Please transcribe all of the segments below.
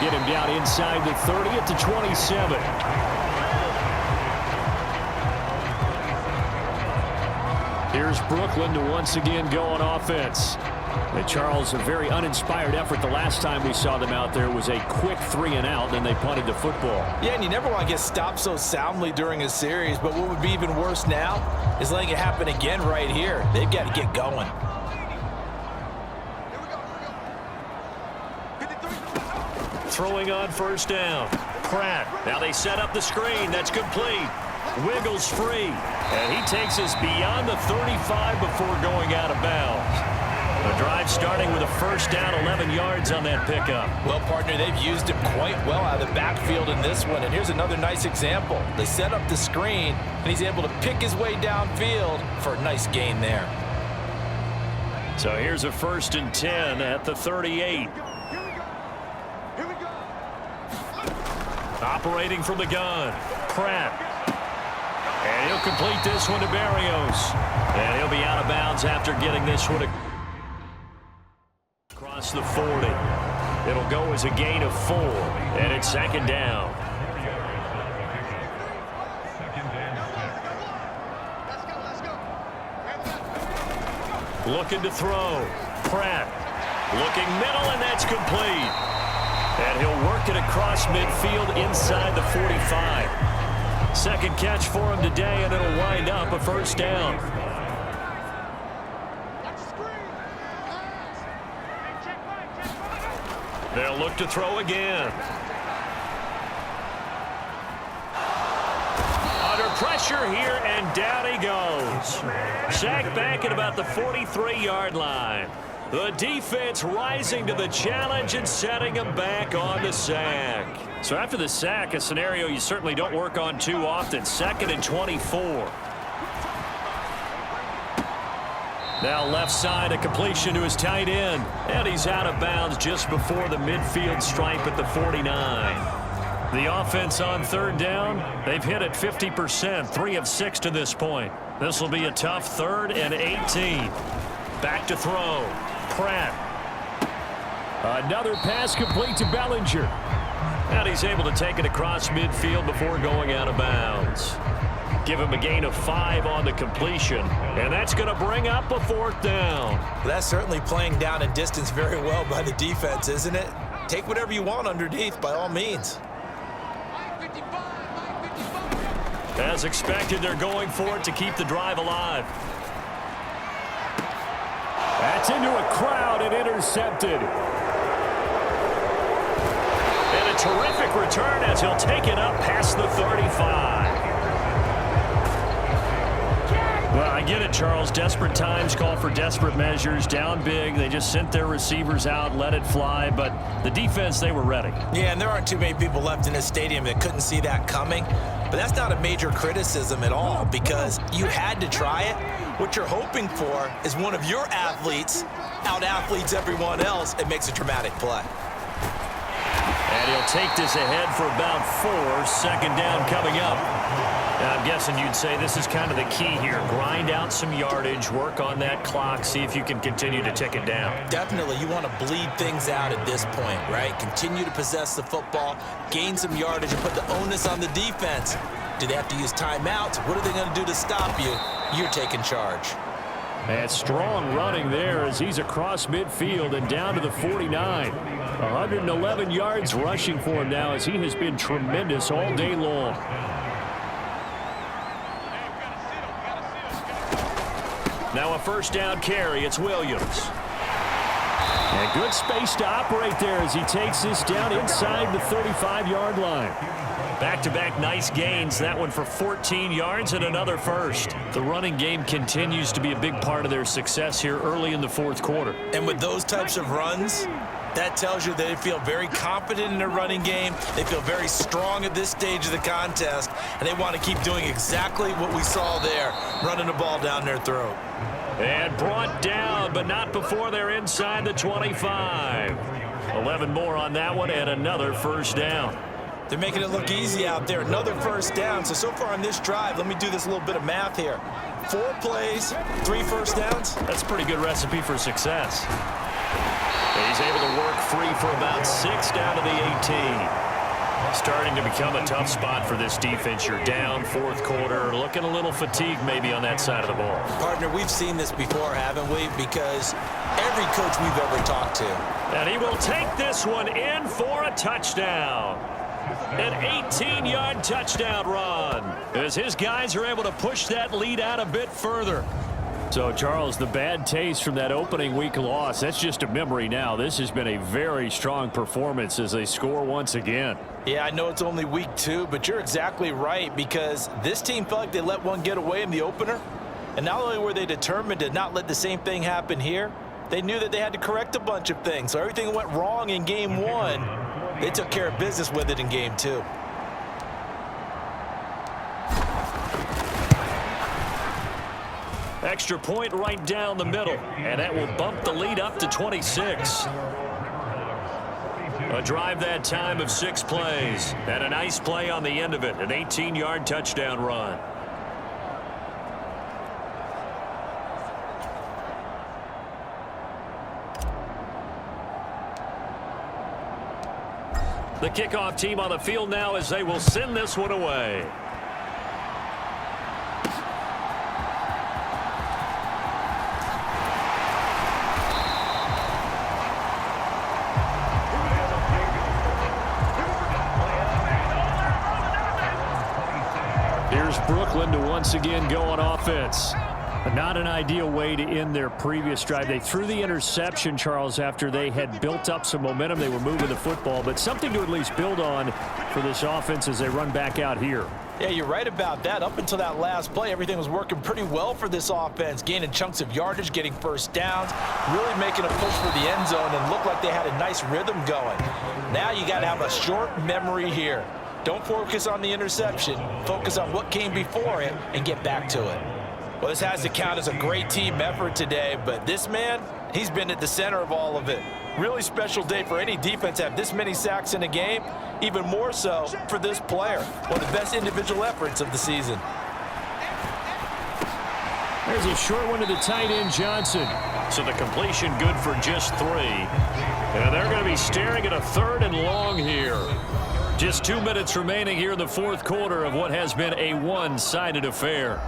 get him down inside the 30 at the 27. Here's Brooklyn to once again go on offense. And Charles, a very uninspired effort the last time we saw them out there was a quick 3-and-out, then they punted the football. Yeah, and you never want to get stopped so soundly during a series, but what would be even worse now is letting it happen again right here. They've got to get going. Throwing on first down. Pratt. Now they set up the screen. That's complete. Wiggles free. And he takes us beyond the 35 before going out of bounds. The drive starting with a first down, 11 yards on that pickup. Well, partner, they've used him quite well out of the backfield in this one. And here's another nice example. They set up the screen, and he's able to pick his way downfield for a nice gain there. So here's a 1st and 10 at the 38. Operating from the gun, Pratt. And he'll complete this one to Barrios. And he'll be out of bounds after getting this one across the 40. It'll go as a gain of 4. And it's 2nd down. Looking to throw. Pratt. Looking middle, and that's complete. And he'll work it across midfield inside the 45. Second catch for him today, and it'll wind up a first down. They'll look to throw again. Under pressure here, and down he goes. Sacked back at about the 43-yard line. The defense rising to the challenge and setting him back on the sack. So after the sack, a scenario you certainly don't work on too often. 2nd and 24. Now left side, a completion to his tight end. And he's out of bounds just before the midfield stripe at the 49. The offense on 3rd down, they've hit it 50%, 3 of 6 to this point. This will be a tough 3rd and 18. Back to throw. Pratt. Another pass complete to Bellinger. And he's able to take it across midfield before going out of bounds. Give him a gain of 5 on the completion. And that's going to bring up a 4th down. Well, that's certainly playing down and distance very well by the defense, isn't it? Take whatever you want underneath by all means. As expected, they're going for it to keep the drive alive. That's into a crowd and intercepted. And a terrific return as he'll take it up past the 35. Well, I get it, Charles. Desperate times call for desperate measures. Down big. They just sent their receivers out, let it fly. But the defense, they were ready. Yeah, and there aren't too many people left in this stadium that couldn't see that coming. But that's not a major criticism at all because you had to try it. What you're hoping for is one of your athletes out-athletes everyone else and makes a dramatic play. And he'll take this ahead for about 4. 2nd down coming up. Now, I'm guessing you'd say this is kind of the key here. Grind out some yardage, work on that clock, see if you can continue to tick it down. Definitely. You want to bleed things out at this point, right? Continue to possess the football, gain some yardage, and put the onus on the defense. Do they have to use timeouts? What are they going to do to stop you? You're taking charge. And strong running there as he's across midfield and down to the 49. 111 yards rushing for him now as he has been tremendous all day long. Now a first down carry. It's Williams. And good space to operate there as he takes this down inside the 35-yard line. Back-to-back nice gains. That one for 14 yards and another first. The running game continues to be a big part of their success here early in the 4th quarter. And with those types of runs, that tells you they feel very confident in their running game. They feel very strong at this stage of the contest, and they want to keep doing exactly what we saw there, running the ball down their throat. And brought down, but not before they're inside the 25. 11 more on that one and another first down. They're making it look easy out there. Another first down. So far on this drive, let me do this little bit of math here. 4 plays, 3 first downs. That's a pretty good recipe for success. He's able to work free for about 6 down to the 18. Starting to become a tough spot for this defense. You're down fourth quarter, looking a little fatigued maybe on that side of the ball. Partner, we've seen this before, haven't we? Because every coach we've ever talked to. And he will take this one in for a touchdown. An 18-yard touchdown run as his guys are able to push that lead out a bit further. So, Charles, the bad taste from that opening week loss, that's just a memory now. This has been a very strong performance as they score once again. Yeah, I know it's only week 2, but you're exactly right because this team felt like they let one get away in the opener. And not only were they determined to not let the same thing happen here, they knew that they had to correct a bunch of things. So everything that went wrong in game 1, they took care of business with it in game 2. Extra point right down the middle, and that will bump the lead up to 26. A drive that time of 6 plays, and a nice play on the end of it, an 18-yard touchdown run. The kickoff team on the field now as they will send this one away. Brooklyn to once again go on offense. Not an ideal way to end their previous drive. They threw the interception, Charles, after they had built up some momentum. They were moving the football, but something to at least build on for this offense as they run back out here. Yeah, you're right about that. Up until that last play, everything was working pretty well for this offense, gaining chunks of yardage, getting first downs, really making a push for the end zone, and looked like they had a nice rhythm going. Now you got to have a short memory here. Don't focus on the interception. Focus on what came before it and get back to it. Well, this has to count as a great team effort today, but this man, he's been at the center of all of it. Really special day for any defense to have this many sacks in a game, even more so for this player. One of the best individual efforts of the season. There's a short one to the tight end, Johnson. So the completion good for just 3. And they're going to be staring at a 3rd and long here. Just 2 minutes remaining here in the fourth quarter of what has been a one-sided affair.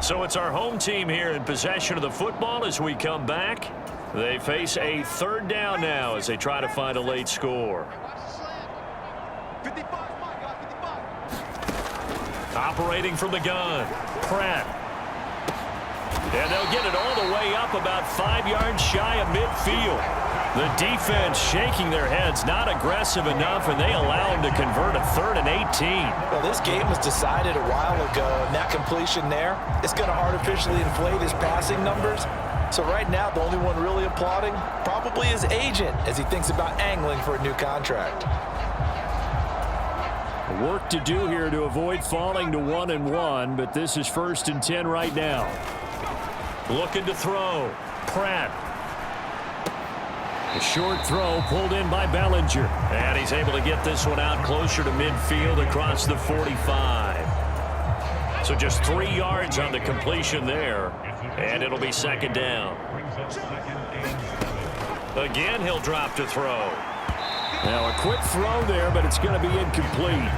So it's our home team here in possession of the football as we come back. They face a 3rd down now as they try to find a late score. Operating from the gun, Pratt. And they'll get it all the way up about 5 yards shy of midfield. The defense shaking their heads, not aggressive enough, and they allow him to convert a 3rd and 18. Well, this game was decided a while ago, and that completion there is going to artificially inflate his passing numbers. So right now, the only one really applauding probably his agent as he thinks about angling for a new contract. Work to do here to avoid falling to 1-1, but this is 1st and 10 right now. Looking to throw. Pratt. A short throw pulled in by Bellinger. And he's able to get this one out closer to midfield across the 45. So just 3 yards on the completion there. And it'll be 2nd down. Again, he'll drop to throw. Now a quick throw there, but it's going to be incomplete.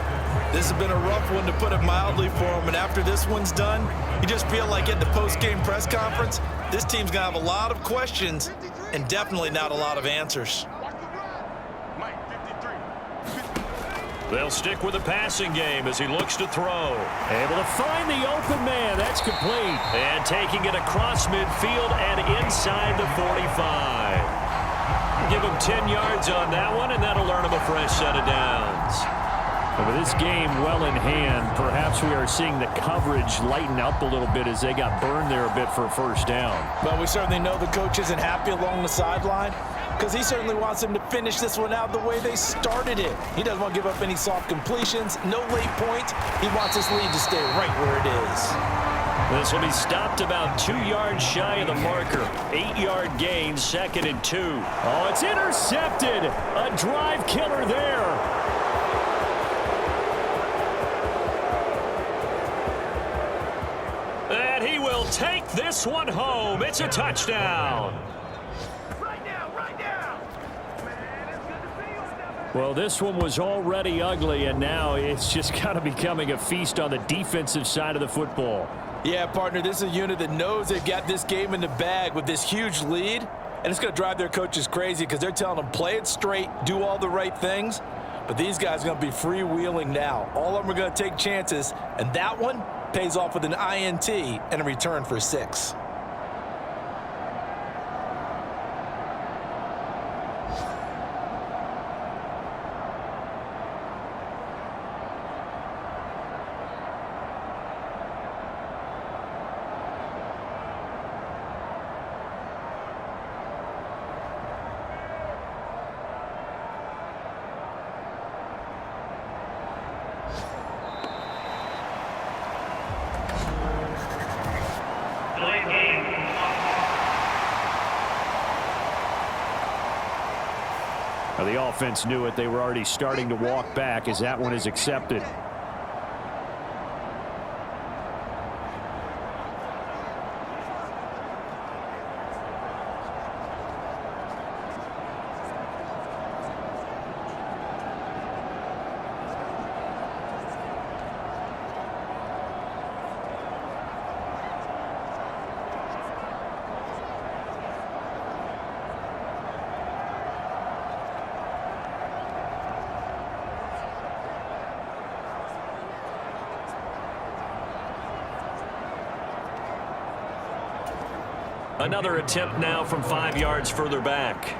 This has been a rough one, to put it mildly, for him. And after this one's done, you just feel like at the post-game press conference, this team's going to have a lot of questions and definitely not a lot of answers. They'll stick with the passing game as he looks to throw. Able to find the open man. That's complete. And taking it across midfield and inside the 45. Give him 10 yards on that one, and that'll earn him a fresh set of downs. And with this game well in hand, perhaps we are seeing the coverage lighten up a little bit as they got burned there a bit for a 1st down. Well, we certainly know the coach isn't happy along the sideline because he certainly wants them to finish this one out the way they started it. He doesn't want to give up any soft completions, no late points. He wants this lead to stay right where it is. This will be stopped about 2 yards shy of the marker. 8-yard gain, 2nd and 2. Oh, it's intercepted. A drive killer there. And he will take this one home. It's a touchdown. Well, this one was already ugly, and now it's just kind of becoming a feast on the defensive side of the football. Yeah, partner, this is a unit that knows they've got this game in the bag with this huge lead, and it's going to drive their coaches crazy because they're telling them play it straight, do all the right things, but these guys are going to be freewheeling now. All of them are going to take chances, and that one pays off with an INT and a return for 6. Well, the offense knew it. They were already starting to walk back as that one is accepted. Another attempt now from 5 yards further back.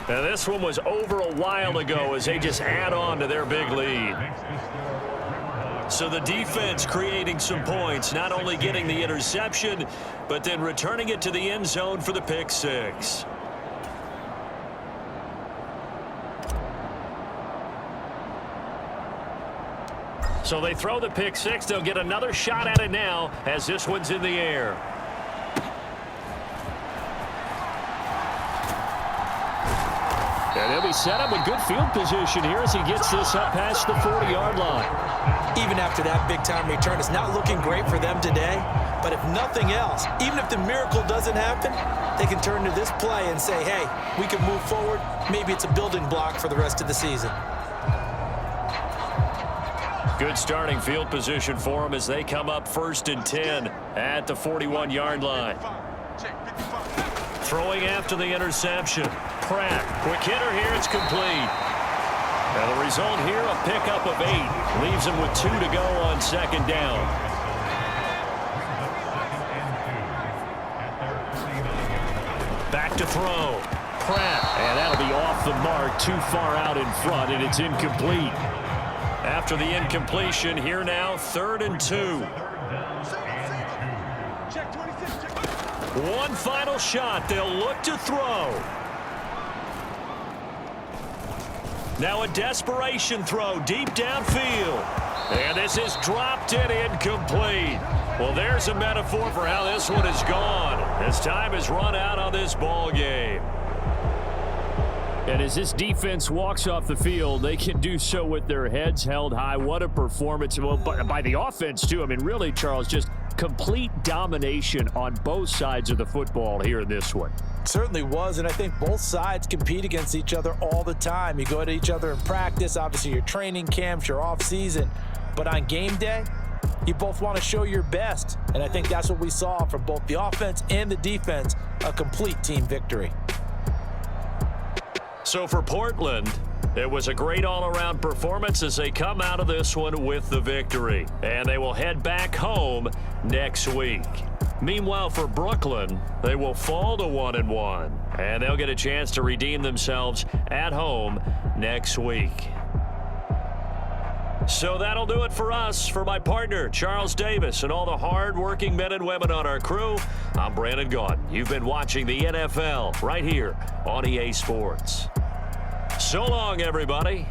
Now this one was over a while ago as they just add on to their big lead. So the defense creating some points, not only getting the interception, but then returning it to the end zone for the pick 6. So they throw the pick 6. They'll get another shot at it now as this one's in the air. And they'll be set up with good field position here as he gets this up past the 40-yard line. Even after that big-time return, it's not looking great for them today. But if nothing else, even if the miracle doesn't happen, they can turn to this play and say, hey, we can move forward. Maybe it's a building block for the rest of the season. Good starting field position for them as they come up 1st and 10 at the 41-yard line. Throwing after the interception. Pratt, quick hitter here, it's complete. Now the result here, a pickup of 8. Leaves them with 2 to go on 2nd down. Back to throw. Pratt, and that'll be off the mark, too far out in front, and it's incomplete. After the incompletion, here now, 3rd and 2. One final shot. They'll look to throw. Now a desperation throw deep downfield. And this is dropped and incomplete. Well, there's a metaphor for how this one is gone. As time has run out on this ball game. And as this defense walks off the field, they can do so with their heads held high. What a performance. Well, by the offense, too. I mean, really, Charles, just complete domination on both sides of the football here in this one. Certainly was, and I think both sides compete against each other all the time. You go at each other in practice, obviously your training camps, your off-season. But on game day, you both want to show your best. And I think that's what we saw from both the offense and the defense, a complete team victory. So for Portland, it was a great all-around performance as they come out of this one with the victory. And they will head back home next week. Meanwhile, for Brooklyn, they will fall to 1-1. And they'll get a chance to redeem themselves at home next week. So that'll do it for us. For my partner, Charles Davis, and all the hard-working men and women on our crew, I'm Brandon Gaudin. You've been watching the NFL right here on EA Sports. So long, everybody.